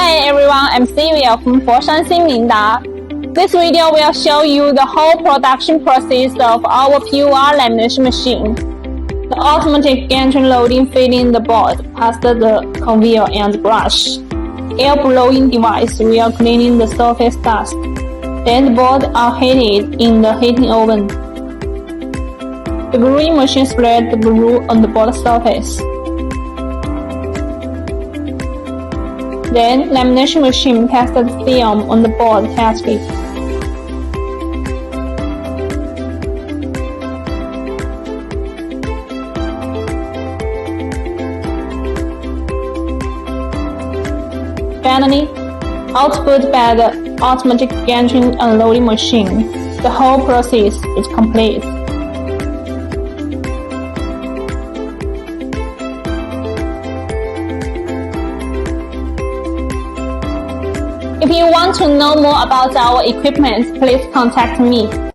Hi everyone, I'm Sylvia from Minda. This video will show you the whole production process of our PUR lamination machine. The automatic gantry loading feeding the board past the conveyor and brush. Air blowing device will cleaning the surface dust. Then the boards are heated in the heating oven. The gluing machine spreads the glue on the board surface. Then, lamination machine tests the film on the board carefully. Finally, output by the automatic gantry unloading machine. The whole process is complete. If you want to know more about our equipment, please contact me.